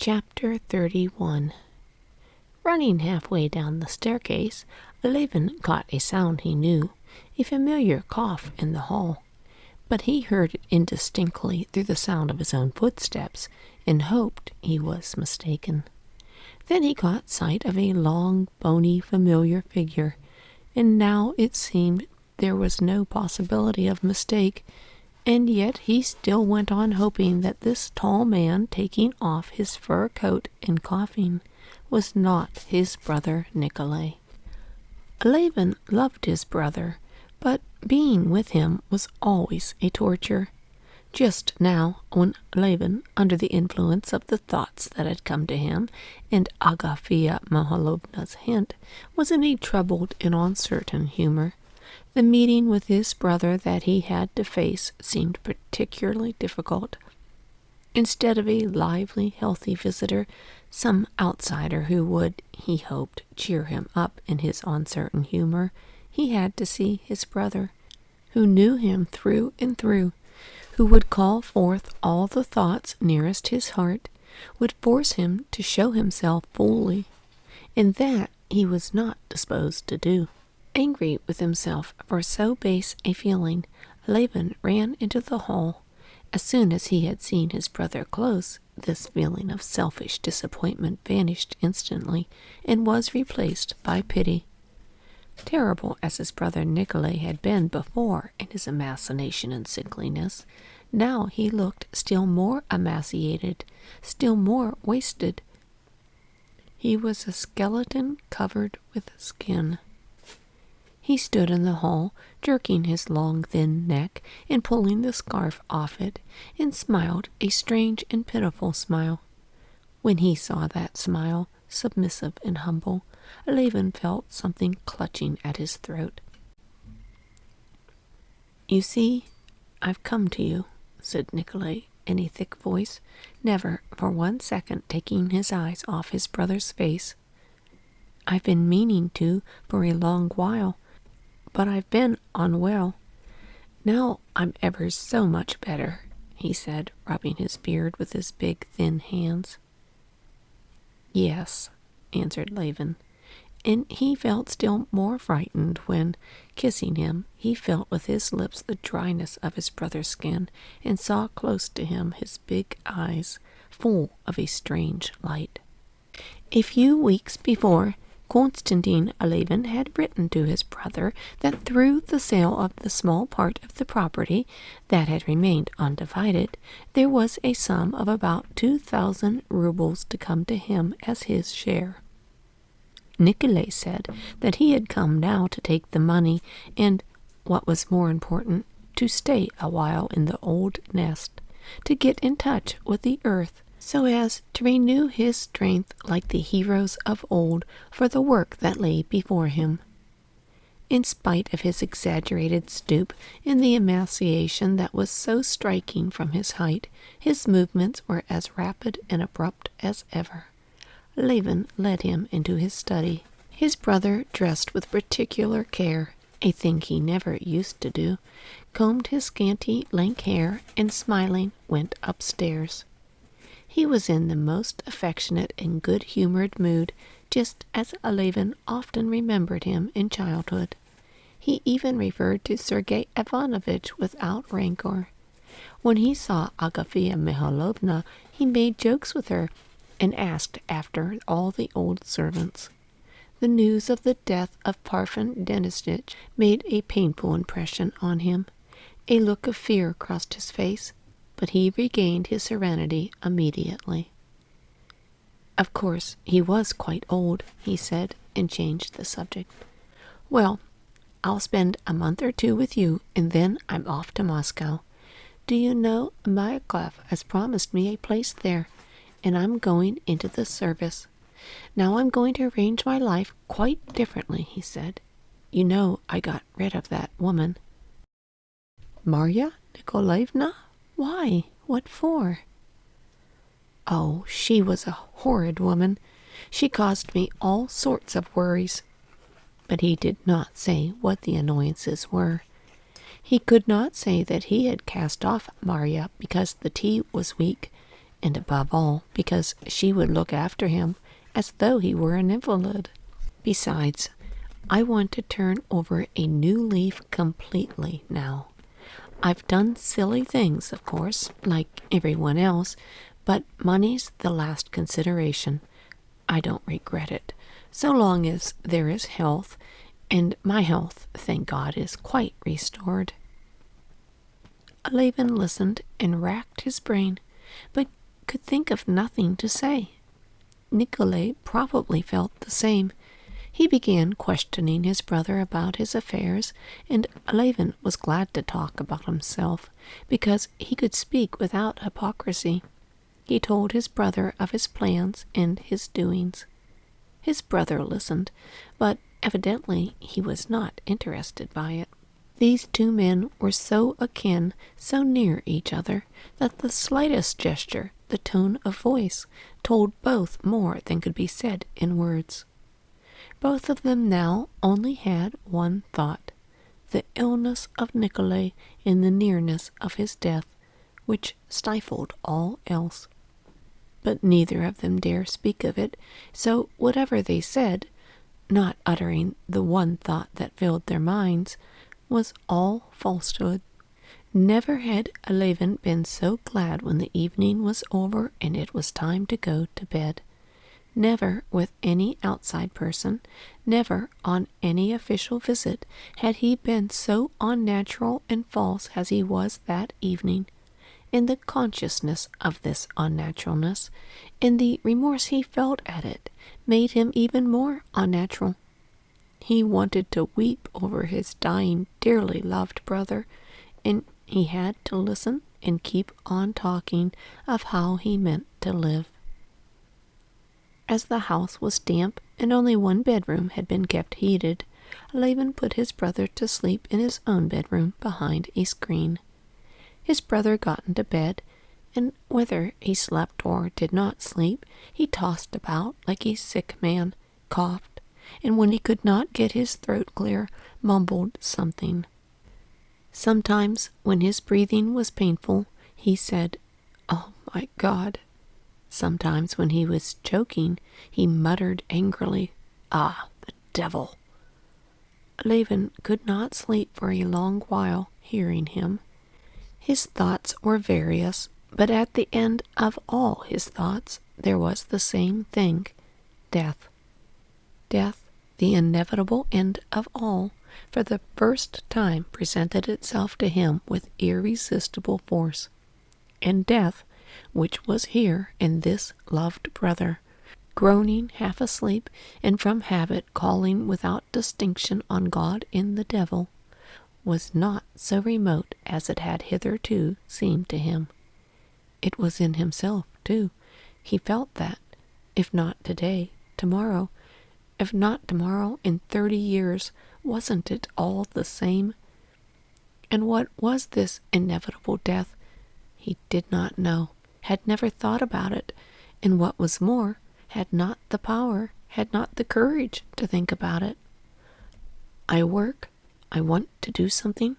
Chapter 31. Running halfway down the staircase, Levin caught a sound he knew, a familiar cough in the hall. But he heard it indistinctly through the sound of his own footsteps, and hoped he was mistaken. Then he caught sight of a long, bony, familiar figure, and now it seemed there was no possibility of mistake, and yet he still went on hoping that this tall man taking off his fur coat and coughing was not his brother Nikolay. Levin loved his brother, but being with him was always a torture. Just now, when Levin, under the influence of the thoughts that had come to him, and Agafia Mihalovna's hint, was in a troubled and uncertain humor, the meeting with his brother that he had to face seemed particularly difficult. Instead of a lively, healthy visitor, some outsider who would, he hoped, cheer him up in his uncertain humor, he had to see his brother, who knew him through and through, who would call forth all the thoughts nearest his heart, would force him to show himself fully, and that he was not disposed to do. Angry with himself for so base a feeling, Levin ran into the hall. As soon as he had seen his brother close, this feeling of selfish disappointment vanished instantly, and was replaced by pity. Terrible as his brother Nikolay had been before in his emaciation and sickliness, now he looked still more emaciated, still more wasted. He was a skeleton covered with skin. He stood in the hall, jerking his long, thin neck and pulling the scarf off it, and smiled a strange and pitiful smile. When he saw that smile, submissive and humble, Levin felt something clutching at his throat. "You see, I've come to you," said Nikolay in a thick voice, never for 1 second taking his eyes off his brother's face. "I've been meaning to for a long while, but I've been unwell. Now I'm ever so much better," he said, rubbing his beard with his big, thin hands. "Yes," answered Levin, and he felt still more frightened when, kissing him, he felt with his lips the dryness of his brother's skin, and saw close to him his big eyes, full of a strange light. A few weeks before, Konstantin Levin had written to his brother that through the sale of the small part of the property that had remained undivided, there was a sum of about 2,000 rubles to come to him as his share. Nikolay said that he had come now to take the money and, what was more important, to stay a while in the old nest, to get in touch with the earth, so as to renew his strength like the heroes of old for the work that lay before him. In spite of his exaggerated stoop and the emaciation that was so striking from his height, his movements were as rapid and abrupt as ever. Levin led him into his study. His brother dressed with particular care, a thing he never used to do, combed his scanty, lank hair, and smiling went upstairs. He was in the most affectionate and good-humored mood, just as Levin often remembered him in childhood. He even referred to Sergei Ivanovitch without rancor. When he saw Agafia Mihalovna, he made jokes with her, and asked after all the old servants. The news of the death of Parfen Denisovitch made a painful impression on him. A look of fear crossed his face, but he regained his serenity immediately. "Of course, he was quite old," he said, and changed the subject. "Well, I'll spend a month or 2 with you, and then I'm off to Moscow. Do you know, Myakov has promised me a place there, and I'm going into the service. Now I'm going to arrange my life quite differently," he said. "You know I got rid of that woman." "Marya Nikolaevna? Why? What for?" "Oh, she was a horrid woman. She caused me all sorts of worries." But he did not say what the annoyances were. He could not say that he had cast off Marya because the tea was weak, and above all, because she would look after him as though he were an invalid. Besides, I want to turn over a new leaf completely now. I've done silly things, of course, like everyone else, but money's the last consideration. I don't regret it, so long as there is health, and my health, thank God, is quite restored. Levin listened and racked his brain, but could think of nothing to say. Nikolay probably felt the same. He began questioning his brother about his affairs, and Levin was glad to talk about himself, because he could speak without hypocrisy. He told his brother of his plans and his doings. His brother listened, but evidently he was not interested by it. These two men were so akin, so near each other, that the slightest gesture, the tone of voice, told both more than could be said in words. Both of them now only had one thought, the illness of Nikolay and the nearness of his death, which stifled all else. But neither of them dare speak of it, so whatever they said, not uttering the one thought that filled their minds, was all falsehood. Never had Levin been so glad when the evening was over and it was time to go to bed. Never with any outside person, never on any official visit, had he been so unnatural and false as he was that evening. And the consciousness of this unnaturalness, and the remorse he felt at it, made him even more unnatural. He wanted to weep over his dying, dearly loved brother, and he had to listen and keep on talking of how he meant to live. As the house was damp and only one bedroom had been kept heated, Levin put his brother to sleep in his own bedroom behind a screen. His brother got into bed, and whether he slept or did not sleep, he tossed about like a sick man, coughed, and when he could not get his throat clear, mumbled something. Sometimes, when his breathing was painful, he said, "Oh, my God." Sometimes, when he was choking, he muttered angrily, "Ah, the devil." Levin could not sleep for a long while, hearing him. His thoughts were various, but at the end of all his thoughts there was the same thing, death. Death, the inevitable end of all, for the first time presented itself to him with irresistible force. And death, which was here in this loved brother, groaning half asleep, and from habit calling without distinction on God and the devil, was not so remote as it had hitherto seemed to him. It was in himself, too. He felt that, if not today, tomorrow, if not tomorrow, in 30 years, wasn't it all the same? And what was this inevitable death? He did not know, had never thought about it, and what was more, had not the power, had not the courage to think about it. I work, I want to do something,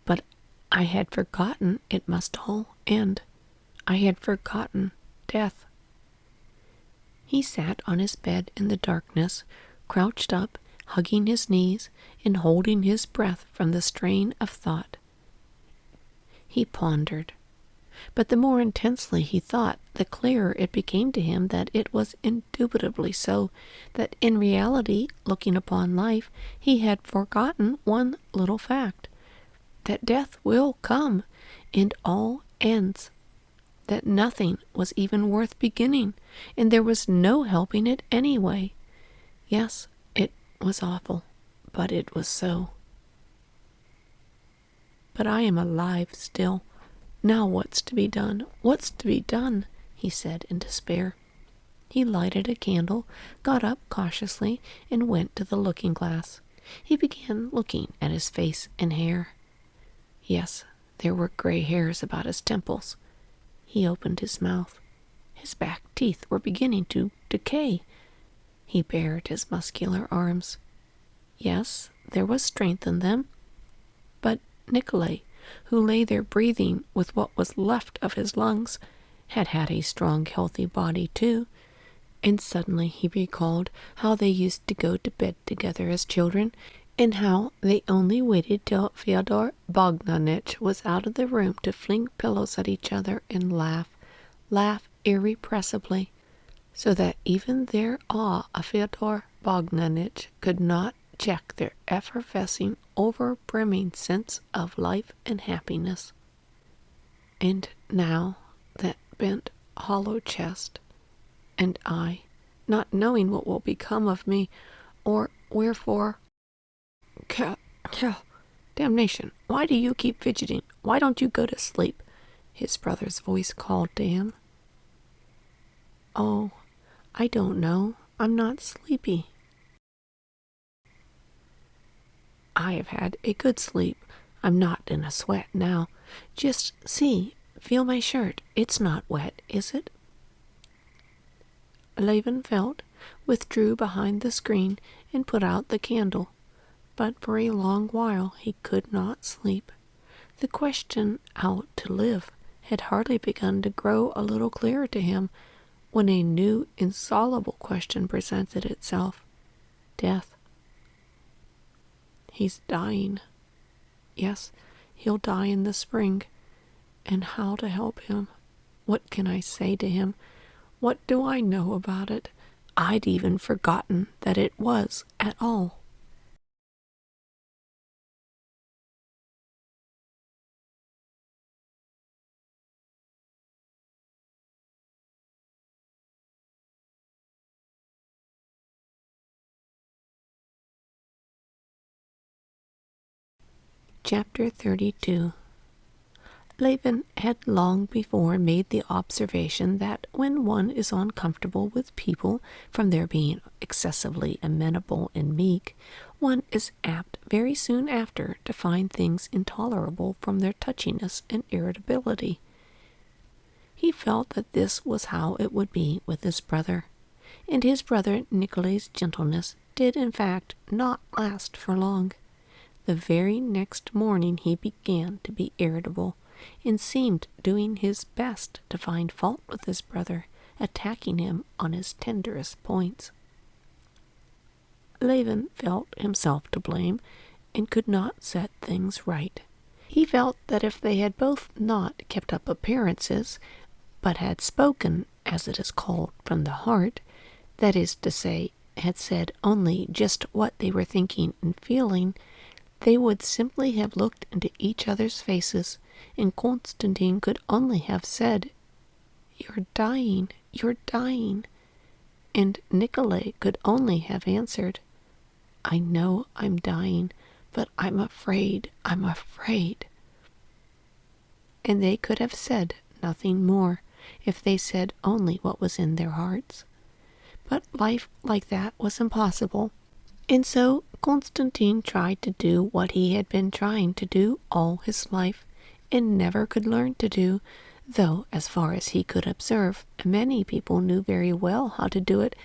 but I had forgotten it must all end. I had forgotten death. He sat on his bed in the darkness, crouched up, hugging his knees, and holding his breath from the strain of thought. He pondered. But the more intensely he thought, the clearer it became to him that it was indubitably so, that in reality, looking upon life, he had forgotten one little fact, that death will come, and all ends, that nothing was even worth beginning, and there was no helping it anyway. Yes, it was awful, but it was so. But I am alive still. Now what's to be done? What's to be done? He said in despair. He lighted a candle, got up cautiously, and went to the looking-glass. He began looking at his face and hair. Yes, there were gray hairs about his temples. He opened his mouth. His back teeth were beginning to decay. He bared his muscular arms. Yes, there was strength in them. But Nikolay, who lay there breathing with what was left of his lungs, had had a strong, healthy body too, and suddenly he recalled how they used to go to bed together as children, and how they only waited till Fyodor Bogdanich was out of the room to fling pillows at each other and laugh irrepressibly, so that even their awe of Fyodor Bogdanich could not check their effervescing, over-brimming sense of life and happiness. And now that bent, hollow chest, and I, not knowing what will become of me, or wherefore... Damnation, why do you keep fidgeting? Why don't you go to sleep? His brother's voice called to him. Oh, I don't know. I'm not sleepy. I have had a good sleep. I'm not in a sweat now. Just see, feel my shirt. It's not wet, is it? Levin felt, withdrew behind the screen, and put out the candle. But for a long while he could not sleep. The question how to live had hardly begun to grow a little clearer to him when a new insoluble question presented itself. Death. He's dying. Yes, he'll die in the spring. And how to help him? What can I say to him? What do I know about it? I'd even forgotten that it was at all. Chapter 32. Levin had long before made the observation that when one is uncomfortable with people from their being excessively amenable and meek, one is apt very soon after to find things intolerable from their touchiness and irritability. He felt that this was how it would be with his brother, and his brother Nikolay's gentleness did in fact not last for long. The very next morning he began to be irritable, and seemed doing his best to find fault with his brother, attacking him on his tenderest points. Levin felt himself to blame, and could not set things right. He felt that if they had both not kept up appearances, but had spoken, as it is called, from the heart, that is to say, had said only just what they were thinking and feeling, they would simply have looked into each other's faces, and Konstantin could only have said, "You're dying, you're dying," and Nikolay could only have answered, "I know I'm dying, but I'm afraid, I'm afraid." And they could have said nothing more, if they said only what was in their hearts. But life like that was impossible, and so Konstantin tried to do what he had been trying to do all his life, and never could learn to do, though, as far as he could observe, many people knew very well how to do it,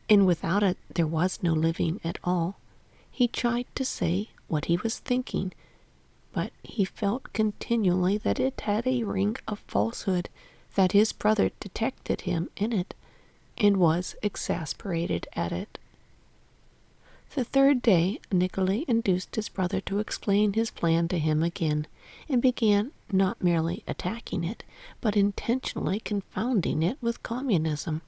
and without it there was no living at all. He tried to say what he was thinking, but he felt continually that it had a ring of falsehood, that his brother detected him in it, and was exasperated at it. The third day, Nikolay induced his brother to explain his plan to him again, and began not merely attacking it, but intentionally confounding it with communism.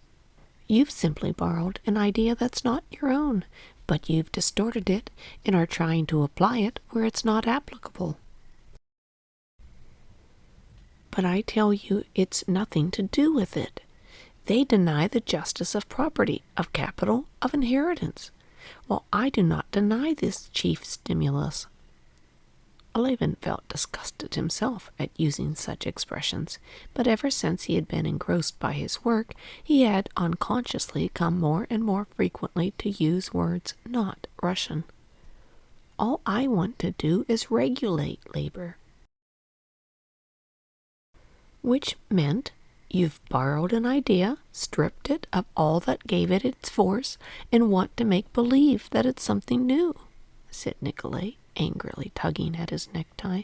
"You've simply borrowed an idea that's not your own, but you've distorted it and are trying to apply it where it's not applicable. But I tell you it's nothing to do with it. They deny the justice of property, of capital, of inheritance, while I do not deny this chief stimulus." Levin felt disgusted himself at using such expressions, but ever since he had been engrossed by his work, he had unconsciously come more and more frequently to use words not Russian. "All I want to do is regulate labor," which meant you've borrowed an idea, stripped it of all that gave it its force, and want to make believe that it's something new, said Nikolay, angrily tugging at his necktie.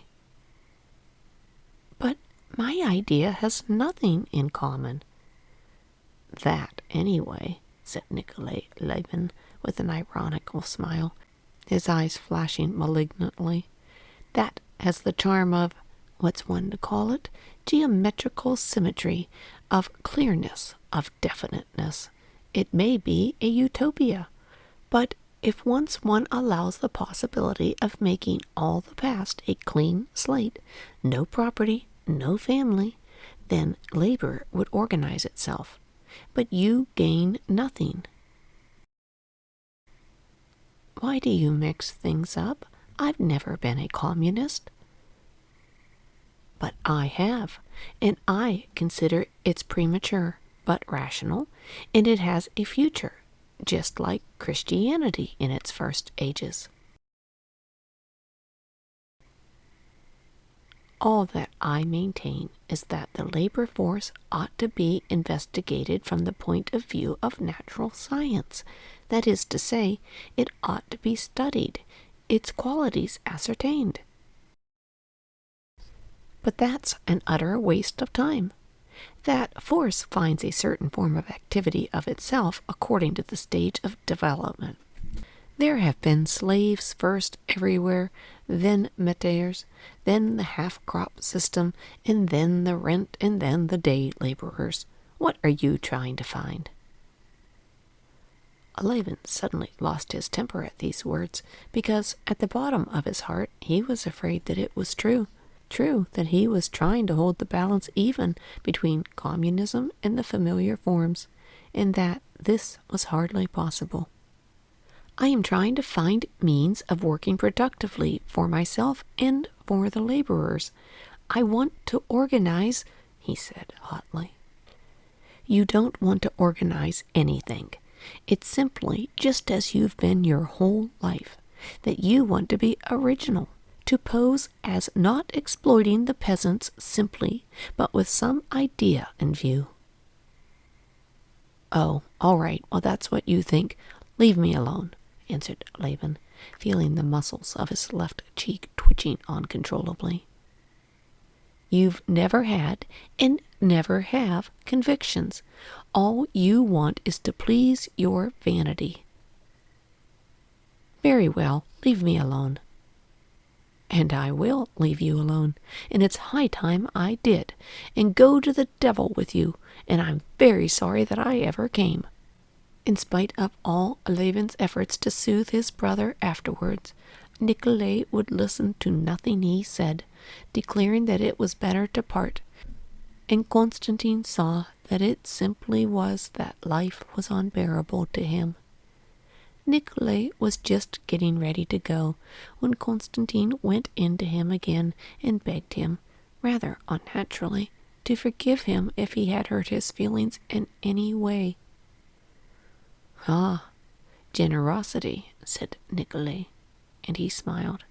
"But My idea has nothing in common. That, anyway, said Nikolay Levin with an ironical smile, his eyes flashing malignantly. That has the charm of, what's one to call it, geometrical symmetry, of clearness, of definiteness. It may be a utopia, but if once one allows the possibility of making all the past a clean slate, no property, no family, then labor would organize itself. But you gain nothing. Why do you mix things up? I've never been a communist. But I have, and I consider it's premature, but rational, and it has a future, just like Christianity in its first ages. All that I maintain is that the labor force ought to be investigated from the point of view of natural science. That is to say, it ought to be studied, its qualities ascertained. But that's an utter waste of time. That force finds a certain form of activity of itself according to the stage of development. There have been slaves first everywhere, then métayers, then the half-crop system, and then the rent, and then the day laborers. What are you trying to find? Levin suddenly lost his temper at these words, because at the bottom of his heart he was afraid that it was true that he was trying to hold the balance even between communism and the familiar forms, and that this was hardly possible. I am trying to find means of working productively for myself and for the laborers. I want to organize, he said hotly. You don't want to organize anything. It's simply just as you've been your whole life, that you want to be original, to pose as not exploiting the peasants simply, but with some idea in view. Oh, all right, well, that's what you think. Leave me alone, answered Levin, feeling the muscles of his left cheek twitching uncontrollably. You've never had and never have convictions. All you want is to please your vanity. Very well, leave me alone. And I will leave you alone, and it's high time I did, and go to the devil with you, and I'm very sorry that I ever came. In spite of all Levin's efforts to soothe his brother afterwards, Nikolay would listen to nothing he said, declaring that it was better to part, and Konstantin saw that it simply was that life was unbearable to him. Nikolay was just getting ready to go when Konstantin went in to him again and begged him, rather unnaturally, to forgive him if he had hurt his feelings in any way. Ah, generosity, said Nikolay, and he smiled.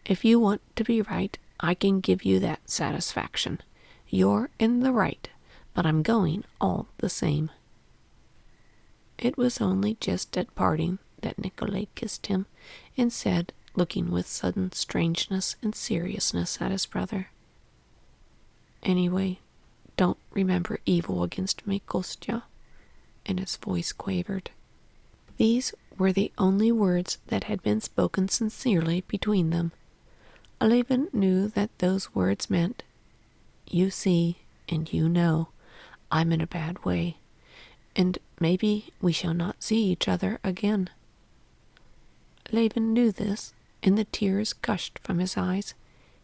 If you want to be right, I can give you that satisfaction. You're in the right, but I'm going all the same. It was only just at parting that Nikolay kissed him and said, looking with sudden strangeness and seriousness at his brother, Anyway, don't remember evil against me, Kostya, and his voice quavered. These were the only words that had been spoken sincerely between them. Levin knew that those words meant, You see, and you know, I'm in a bad way, and maybe we shall not see each other again. Levin knew this, and the tears gushed from his eyes.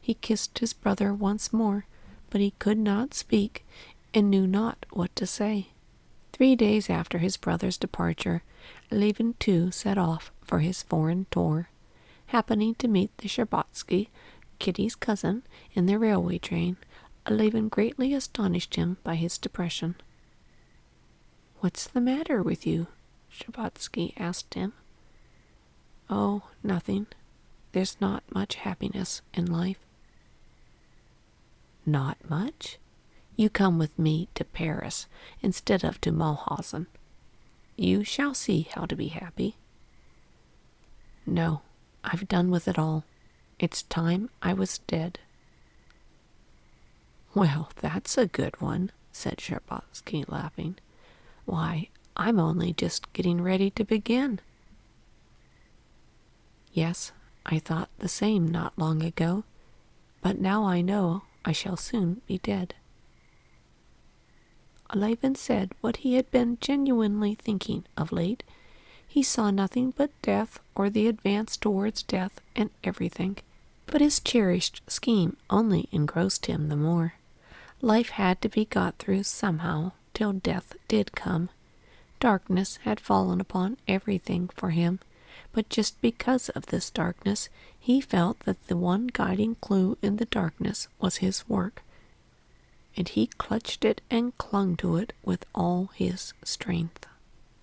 He kissed his brother once more, but he could not speak, and knew not what to say. 3 days after his brother's departure, Levin too set off for his foreign tour. Happening to meet the Shtcherbatsky, Kitty's cousin, in the railway train, Levin greatly astonished him by his depression. What's the matter with you? Shtcherbatsky asked him. Oh, nothing. There's not much happiness in life. Not much? You come with me to Paris instead of to Mulhausen. You shall see how to be happy. No, I've done with it all. It's time I was dead. "Well, that's a good one," said Sharbatsky, laughing. "Why, I'm only just getting ready to begin." "Yes, I thought the same not long ago, but now I know I shall soon be dead." Levin said what he had been genuinely thinking of late. He saw nothing but death or the advance towards death in everything. But his cherished scheme only engrossed him the more. Life had to be got through somehow till death did come. Darkness had fallen upon everything for him, but just because of this darkness, he felt that the one guiding clue in the darkness was his work, and he clutched it and clung to it with all his strength.